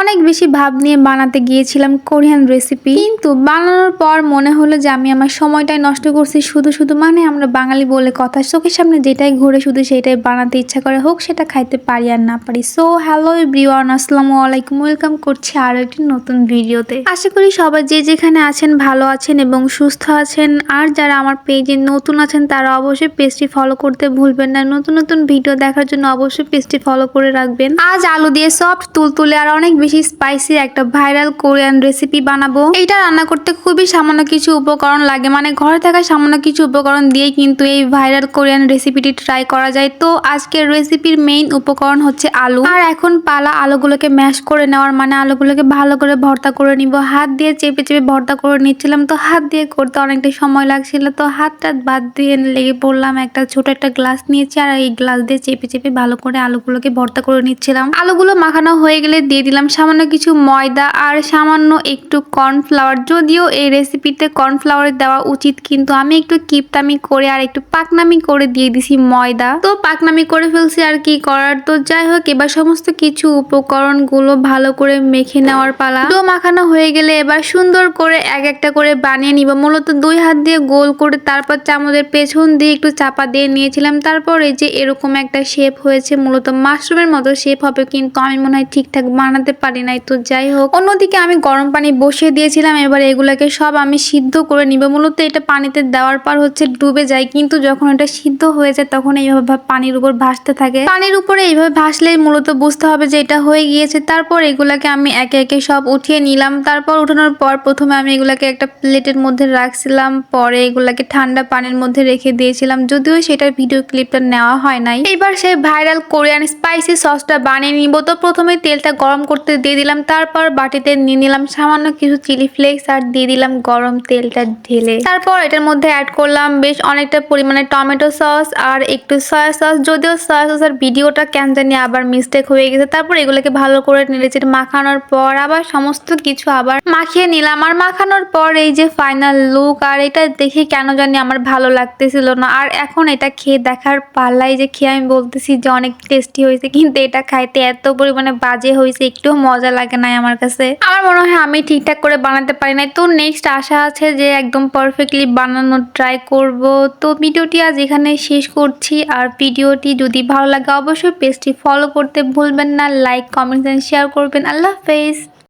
অনেক বেশি ভাব নিয়ে বানাতে গিয়েছিলাম কোরিয়ান রেসিপি, কিন্তু বানানোর পর মনে হলো যে আমি আমার সময়টাই নষ্ট করছি শুধু শুধু। মানে আমরা বাঙালি বলে কথা, চোখের সামনে যেটাই ঘুরে শুধু সেটাই বানাতে ইচ্ছা করে, হোক সেটা খাইতে পারি আর না পারি। সো হ্যালো এভরিওয়ান, আসসালামু আলাইকুম, ওয়েলকাম করছি আরো একটি নতুন ভিডিওতে। আশা করি সবাই যে যেখানে আছেন ভালো আছেন এবং সুস্থ আছেন। আর যারা আমার পেজে নতুন আছেন তারা অবশ্যই পেজটি ফলো করতে ভুলবেন না। নতুন নতুন ভিডিও দেখার জন্য অবশ্যই পেজটি ফলো করে রাখবেন। আজ আলু দিয়ে সফট তুলতুলে আর অনেক বেশি স্পাইসি একটা ভাইরাল কোরিয়ান রেসিপি বানাবো। এটা রান্না করতে খুবই সামান্য কিছু উপকরণ লাগে, মানে ঘরে থাকা সামান্য কিছু উপকরণ দিয়ে কিন্তু এই ভাইরাল কোরিয়ান রেসিপিটি ট্রাই করা যায়। তো আজকের রেসিপির মেইন উপকরণ হচ্ছে আলু। আর এখন পালা আলুগুলোকে ম্যাশ করে নেওয়ার, মানে আলুগুলোকে ভালো করে ভর্তা করে নিব। হাত দিয়ে চেপে চেপে ভর্তা করে নিচ্ছিলাম, তো হাত দিয়ে করতে অনেকটা সময় লাগছিল, তো হাতটা বাদ দিয়ে লেগে পড়লাম। একটা ছোট একটা গ্লাস নিয়েছি আর এই গ্লাস দিয়ে চেপে চেপে ভালো করে আলুগুলোকে ভর্তা করে নিচ্ছিলাম। আলুগুলো মাখানো হয়ে গেলে দিয়ে দিলাম সামান্য কিছু ময়দা আর সামান্য একটু কর্নফ্লাওয়ার। যদিও এই রেসিপিতে কর্নফ্লাওয়ার দেওয়া উচিত, কিন্তু আমি একটু কিপটামি করে আর একটু পাকনামি করে দিয়ে দিছি ময়দা। তো পাকনামি করে ফেলছি, আর কি করার। তো যাই হোক, এবার সমস্ত কিছু উপকরণ গুলো ভালো করে মেখে নেওয়ার পালা। ডো মাখানো হয়ে গেলে এবার সুন্দর করে এক একটা করে বানিয়ে নিব। মূলত দুই হাত দিয়ে গোল করে তারপর চামচের পেছন দিয়ে একটু চাপা দিয়ে নিয়েছিলাম। তারপর এই যে এরকম একটা শেপ হয়েছে, মূলত মাশরুমের মতো শেপ হবে, কিন্তু আমি মনে হয় ঠিকঠাক বানাতে পারি নাই। তো যাই হোক, অন্যদিকে আমি গরম পানি বসিয়ে দিয়েছিলাম। এবার এগুলাকে সব আমি সিদ্ধ করে নিব। মূলত এটা পানিতে দেওয়ার পর হচ্ছে ডুবে যায়, কিন্তু যখন এটা সিদ্ধ হয়ে যায় তখন এইভাবে পানির উপর ভাসতে থাকে। পানির উপরে এইভাবে ভাসলেই মূলত বুঝতে হবে যে এটা হয়ে গিয়েছে। তারপর এগুলাকে আমি একে একে সব উঠিয়ে নিলাম। তারপর উঠানোর পর প্রথমে আমি এগুলাকে একটা প্লেটের মধ্যে রাখছিলাম, পরে এগুলাকে ঠান্ডা পানির মধ্যে রেখে দিয়েছিলাম, যদিও সেটার ভিডিও ক্লিপটা নেওয়া হয় নাই। এবার সেই ভাইরাল কোরিয়ান স্পাইসি সসটা বানিয়ে নিব। তো প্রথমে তেলটা গরম করতে দিয়ে দিলাম, তারপর বাটিতে নিয়ে নিলাম সামান্য কিছু চিলি ফ্লেক্স আর দিয়ে দিলাম গরম তেলটা ঢেলে। তারপর এটার মধ্যে অ্যাড করলাম বেশ অনেকটা পরিমাণে টমেটো সস আর একটু সয়া সস। যদিও সয়া সসের ভিডিওটা কেন জানি আবার মিস্টেক হয়ে গেছে। তারপর এগুলোকে ভালো করে নেড়েচেড়ে মাখানোর পর আবার সমস্ত কিছু আবার মাখিয়ে নিলাম। আর মাখানোর পর এই যে ফাইনাল লুক, আর এটা দেখে কেন জানি আমার ভালো লাগতেছিল না। আর এখন এটা খেয়ে দেখার পাল্লাই, যে খেয়ে আমি বলতেছি যে অনেক টেস্টি হয়েছে, কিন্তু এটা খাইতে এত পরিমাণে বাজে হয়েছে, একটু মজা লাগে নাই আমার কাছে। আমার মনে হয় আমি ঠিকঠাক করে বানাতে পারি নাই। তো নেক্সট আশা আছে যে একদম পারফেক্টলি বানানোর ট্রাই করব। তো ভিডিওটি আজ এখানে শেষ করছি। আর ভিডিওটি যদি ভালো লাগে অবশ্যই পেজটি ফলো করতে ভুলবেন না, লাইক কমেন্ট এন্ড শেয়ার করবেন। আল্লাহ হাফেজ।